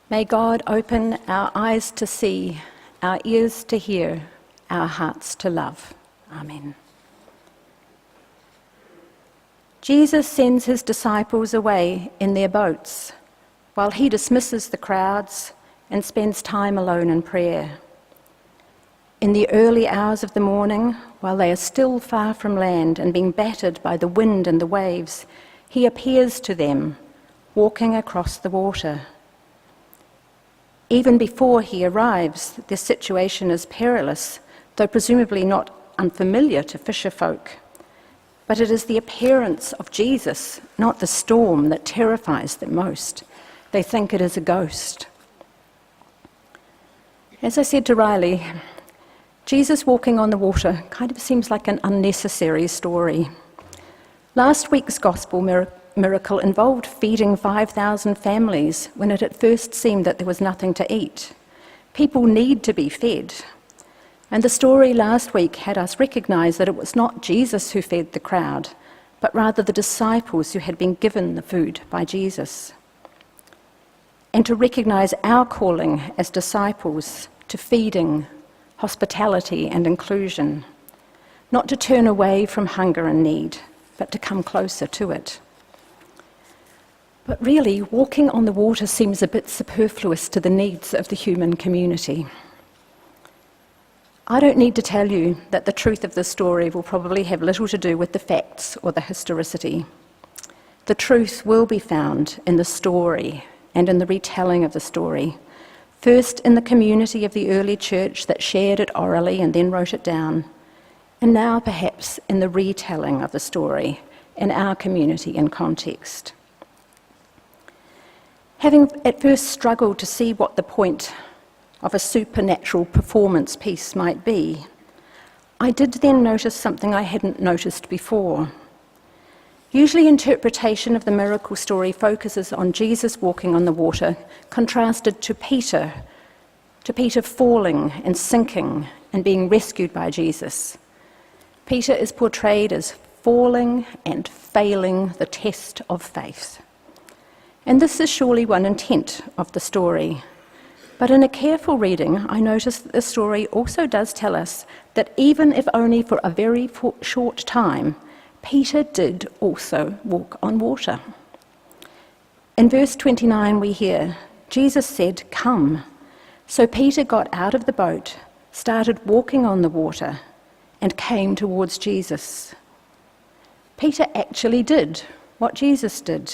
May God open our eyes to see, our ears to hear, our hearts to love. Amen. Jesus sends his disciples away in their boats while he dismisses the crowds and spends time alone in prayer. In the early hours of the morning, while they are still far from land and being battered by the wind and the waves, he appears to them, walking across the water. Even before he arrives, their situation is perilous, though presumably not unfamiliar to fisher folk. But it is the appearance of Jesus, not the storm, that terrifies them most. They think it is a ghost. As I said to Riley, Jesus walking on the water kind of seems like an unnecessary story. Last week's gospel miracle involved feeding 5,000 families when it at first seemed that there was nothing to eat. People need to be fed. And the story last week had us recognize that it was not Jesus who fed the crowd, but rather the disciples who had been given the food by Jesus. And to recognize our calling as disciples to feeding, hospitality and inclusion, not to turn away from hunger and need, but to come closer to it. But really, walking on the water seems a bit superfluous to the needs of the human community. I don't need to tell you that the truth of this story will probably have little to do with the facts or the historicity. The truth will be found in the story and in the retelling of the story. First in the community of the early church that shared it orally and then wrote it down, and now perhaps in the retelling of the story in our community and context. Having at first struggled to see what the point of a supernatural performance piece might be, I did then notice something I hadn't noticed before. Usually interpretation of the miracle story focuses on Jesus walking on the water, contrasted to Peter falling and sinking and being rescued by Jesus. Peter is portrayed as falling and failing the test of faith. And this is surely one intent of the story. But in a careful reading, I noticed that the story also does tell us that even if only for a very short time, Peter did also walk on water. In verse 29 we hear, Jesus said, "Come." So Peter got out of the boat, started walking on the water, and came towards Jesus. Peter actually did what Jesus did,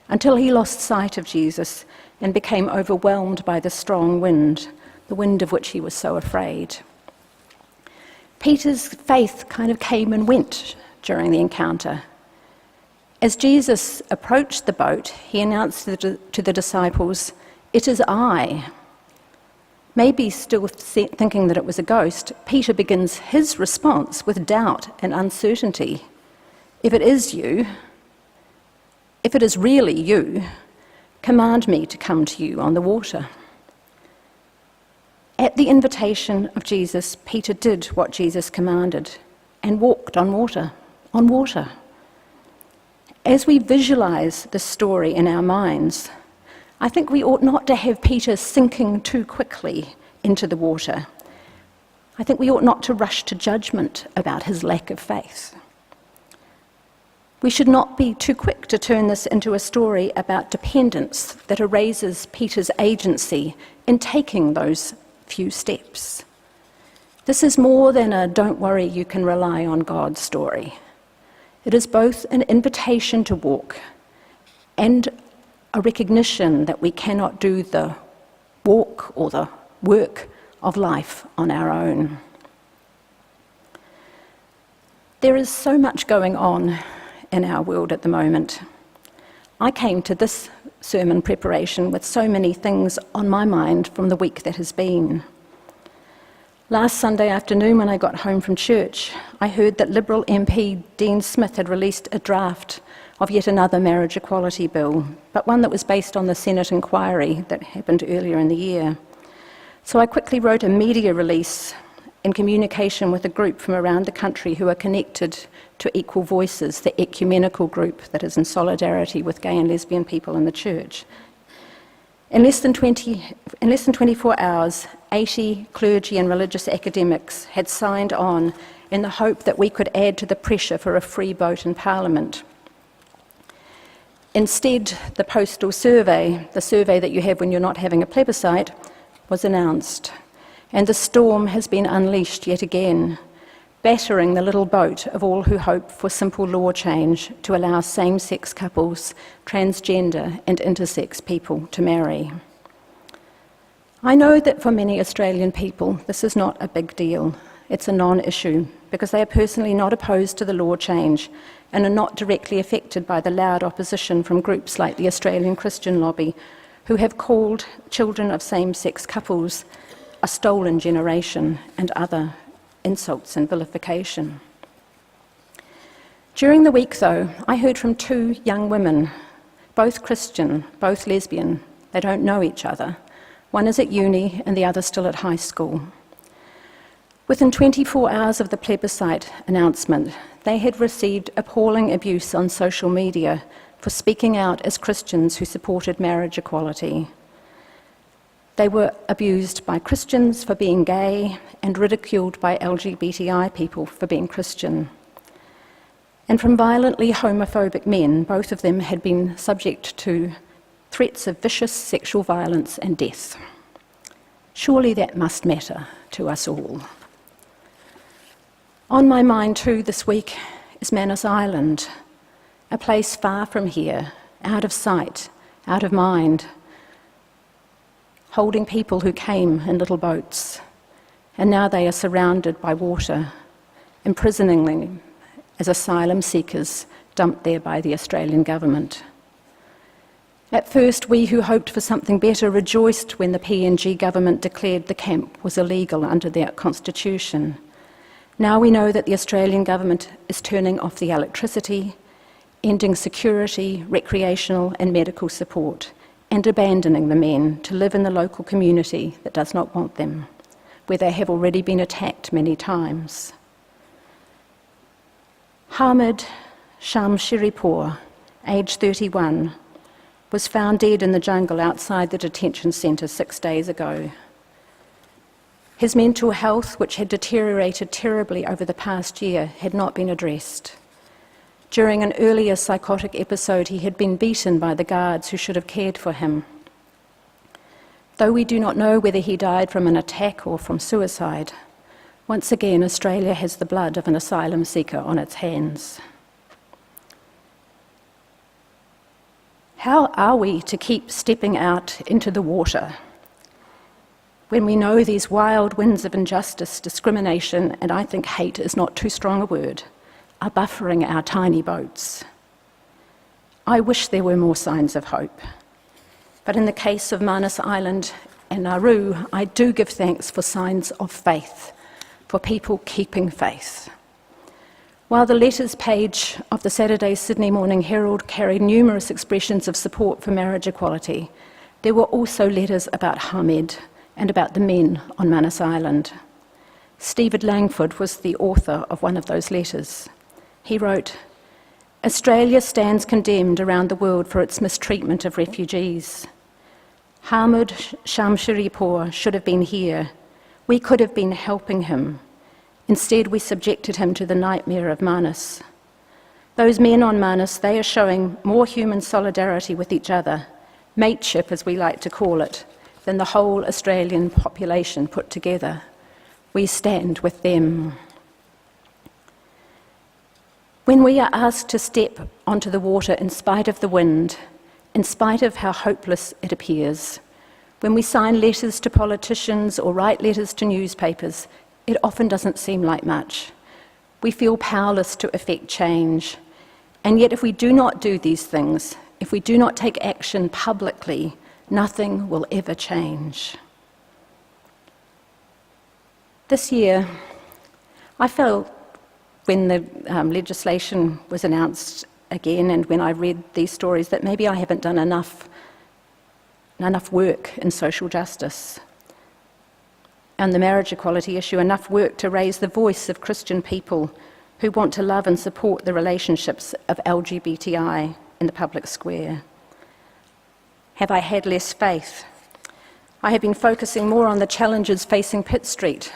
until he lost sight of Jesus and became overwhelmed by the strong wind, the wind of which he was so afraid. Peter's faith kind of came and went during the encounter. As Jesus approached the boat, he announced to the disciples, "It is I." Maybe still thinking that it was a ghost, Peter begins his response with doubt and uncertainty. If it is really you, command me to come to you on the water." At the invitation of Jesus, Peter did what Jesus commanded and walked on water. As we visualize the story in our minds, I think we ought not to have Peter sinking too quickly into the water. I think we ought not to rush to judgment about his lack of faith. We should not be too quick to turn this into a story about dependence that erases Peter's agency in taking those few steps. This is more than a "don't worry, you can rely on God" story. It is both an invitation to walk and a recognition that we cannot do the walk or the work of life on our own. There is so much going on in our world at the moment. I came to this sermon preparation with so many things on my mind from the week that has been. Last Sunday afternoon when I got home from church, I heard that Liberal MP Dean Smith had released a draft of yet another marriage equality bill, but one that was based on the Senate inquiry that happened earlier in the year. So I quickly wrote a media release in communication with a group from around the country who are connected to Equal Voices, the ecumenical group that is in solidarity with gay and lesbian people in the church. In less than 24 hours, 80 clergy and religious academics had signed on in the hope that we could add to the pressure for a free vote in Parliament. Instead, the postal survey, the survey that you have when you're not having a plebiscite, was announced, and the storm has been unleashed yet again, battering the little boat of all who hope for simple law change to allow same-sex couples, transgender and intersex people to marry. I know that for many Australian people, this is not a big deal. It's a non-issue because they are personally not opposed to the law change and are not directly affected by the loud opposition from groups like the Australian Christian Lobby, who have called children of same-sex couples a stolen generation and other insults and vilification. During the week, though, I heard from 2 young women, both Christian, both lesbian. They don't know each other. One is at uni and the other still at high school. Within 24 hours of the plebiscite announcement, they had received appalling abuse on social media for speaking out as Christians who supported marriage equality. They were abused by Christians for being gay and ridiculed by LGBTI people for being Christian. And from violently homophobic men, both of them had been subject to threats of vicious sexual violence and death. Surely that must matter to us all. On my mind too this week is Manus Island, a place far from here, out of sight, out of mind, holding people who came in little boats, and now they are surrounded by water, imprisoning them as asylum seekers dumped there by the Australian government. At first, we who hoped for something better rejoiced when the PNG government declared the camp was illegal under their constitution. Now we know that the Australian government is turning off the electricity, ending security, recreational and medical support, and abandoning the men to live in the local community that does not want them, where they have already been attacked many times. Hamid Shamshiripur, aged 31, was found dead in the jungle outside the detention centre 6 days ago. His mental health, which had deteriorated terribly over the past year, had not been addressed. During an earlier psychotic episode, he had been beaten by the guards who should have cared for him. Though we do not know whether he died from an attack or from suicide, once again Australia has the blood of an asylum seeker on its hands. How are we to keep stepping out into the water when we know these wild winds of injustice, discrimination, and I think hate is not too strong a word, are buffering our tiny boats? I wish there were more signs of hope. But in the case of Manus Island and Nauru, I do give thanks for signs of faith, for people keeping faith. While the letters page of the Saturday Sydney Morning Herald carried numerous expressions of support for marriage equality, there were also letters about Hamid and about the men on Manus Island. Stephen Langford was the author of one of those letters. He wrote, "Australia stands condemned around the world for its mistreatment of refugees. Hamid Shamshiripur should have been here. We could have been helping him. Instead, we subjected him to the nightmare of Manus. Those men on Manus, they are showing more human solidarity with each other, mateship as we like to call it, than the whole Australian population put together. We stand with them." When we are asked to step onto the water in spite of the wind, in spite of how hopeless it appears, when we sign letters to politicians or write letters to newspapers, it often doesn't seem like much. We feel powerless to effect change. And yet if we do not do these things, if we do not take action publicly, nothing will ever change. This year, I felt when the legislation was announced again and when I read these stories that maybe I haven't done enough work in social justice and the marriage equality issue, enough work to raise the voice of Christian people who want to love and support the relationships of LGBTI in the public square. Have I had less faith? I have been focusing more on the challenges facing Pitt Street,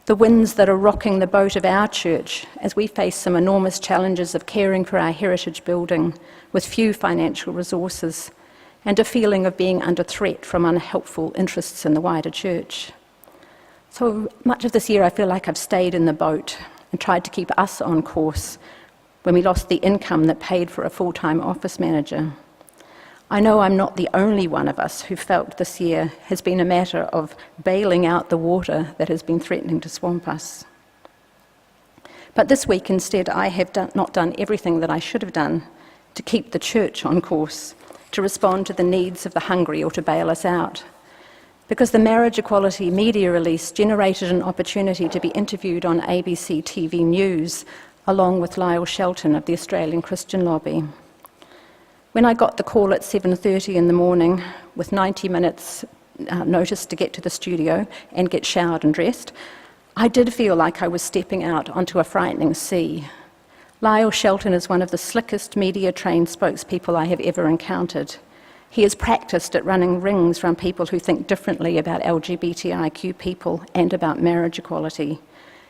the winds that are rocking the boat of our church as we face some enormous challenges of caring for our heritage building with few financial resources and a feeling of being under threat from unhelpful interests in the wider church. So much of this year I feel like I've stayed in the boat and tried to keep us on course when we lost the income that paid for a full-time office manager. I know I'm not the only one of us who felt this year has been a matter of bailing out the water that has been threatening to swamp us. But this week instead I have not done everything that I should have done to keep the church on course, to respond to the needs of the hungry or to bail us out. Because the marriage equality media release generated an opportunity to be interviewed on ABC TV News along with Lyle Shelton of the Australian Christian Lobby. When I got the call at 7:30 in the morning with 90 minutes notice to get to the studio and get showered and dressed, I did feel like I was stepping out onto a frightening sea. Lyle Shelton is one of the slickest media-trained spokespeople I have ever encountered. He is practiced at running rings around people who think differently about LGBTIQ people and about marriage equality.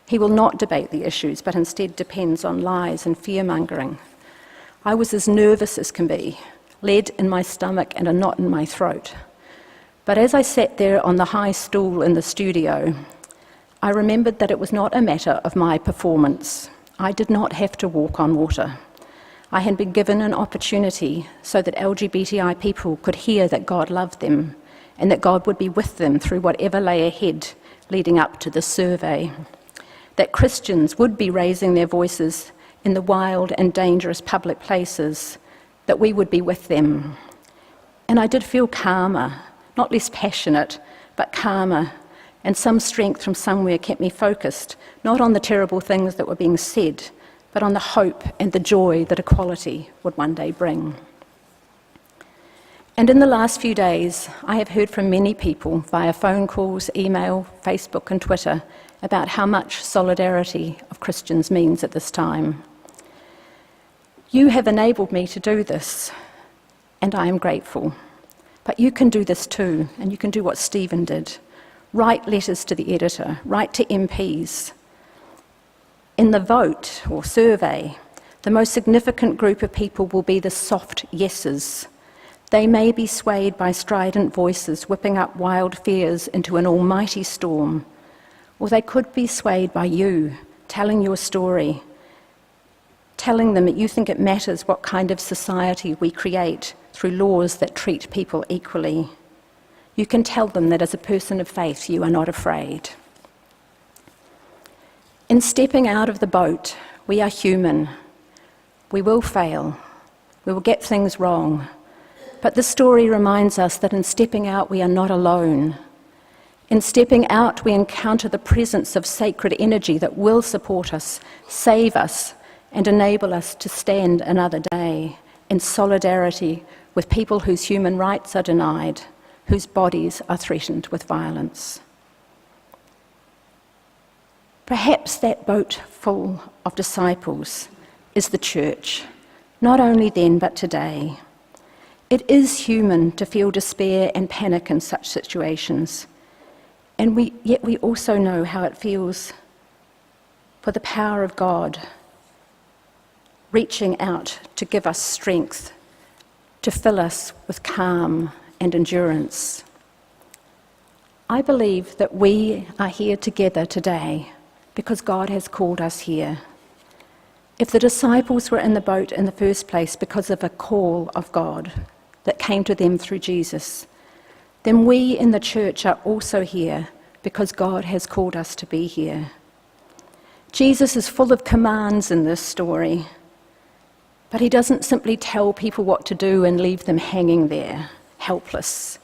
He will not debate the issues, but instead depends on lies and fear-mongering. I was as nervous as can be, lead in my stomach and a knot in my throat. But as I sat there on the high stool in the studio, I remembered that it was not a matter of my performance. I did not have to walk on water. I had been given an opportunity so that LGBTI people could hear that God loved them and that God would be with them through whatever lay ahead leading up to the survey. That Christians would be raising their voices in the wild and dangerous public places, that we would be with them. And I did feel calmer, not less passionate, but calmer, and some strength from somewhere kept me focused, not on the terrible things that were being said, but on the hope and the joy that equality would one day bring. And in the last few days, I have heard from many people via phone calls, email, Facebook and Twitter about how much solidarity of Christians means at this time. You have enabled me to do this, and I am grateful. But you can do this too, and you can do what Stephen did. Write letters to the editor, write to MPs. In the vote or survey, the most significant group of people will be the soft yeses. They may be swayed by strident voices whipping up wild fears into an almighty storm, or they could be swayed by you telling your story, telling them that you think it matters what kind of society we create through laws that treat people equally. You can tell them that as a person of faith, you are not afraid. In stepping out of the boat, we are human. We will fail. We will get things wrong. But this story reminds us that in stepping out, we are not alone. In stepping out, we encounter the presence of sacred energy that will support us, save us, and enable us to stand another day in solidarity with people whose human rights are denied, whose bodies are threatened with violence. Perhaps that boat full of disciples is the church, not only then but today. It is human to feel despair and panic in such situations, and yet we also know how it feels for the power of God reaching out to give us strength, to fill us with calm and endurance. I believe that we are here together today because God has called us here. If the disciples were in the boat in the first place because of a call of God that came to them through Jesus, then we in the church are also here because God has called us to be here. Jesus is full of commands in this story, but he doesn't simply tell people what to do and leave them hanging there, helpless.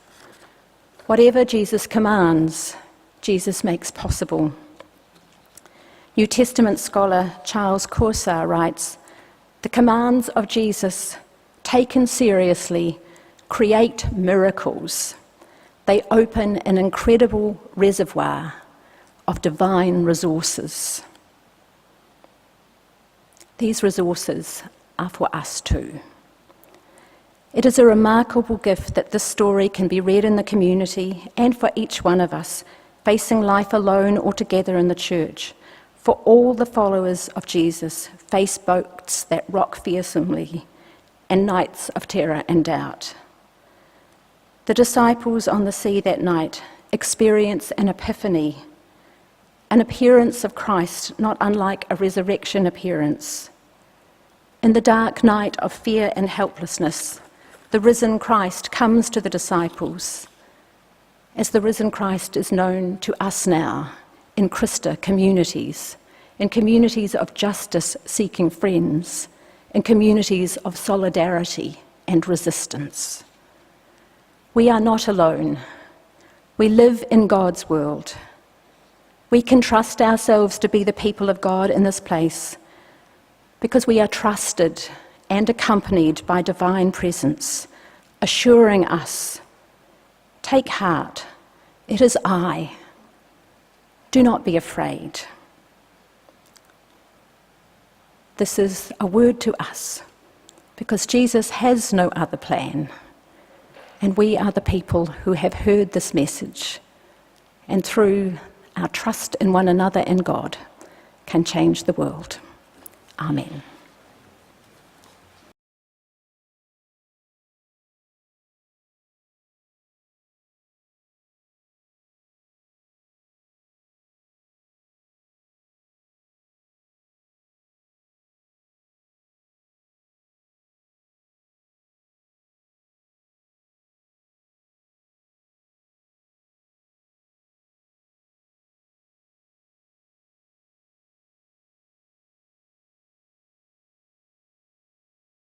Whatever Jesus commands, Jesus makes possible. New Testament scholar Charles Corsar writes, "The commands of Jesus, taken seriously, create miracles. They open an incredible reservoir of divine resources." These resources are for us too. It is a remarkable gift that this story can be read in the community and for each one of us, facing life alone or together in the church. For all the followers of Jesus face boats that rock fearsomely and nights of terror and doubt. The disciples on the sea that night experience an epiphany, an appearance of Christ not unlike a resurrection appearance. In the dark night of fear and helplessness, the risen Christ comes to the disciples, as the risen Christ is known to us now in Christa communities, in communities of justice-seeking friends, in communities of solidarity and resistance. We are not alone. We live in God's world. We can trust ourselves to be the people of God in this place because we are trusted and accompanied by divine presence, assuring us, "Take heart, it is I. Do not be afraid." This is a word to us because Jesus has no other plan, and we are the people who have heard this message, and through our trust in one another and God, can change the world. Amen.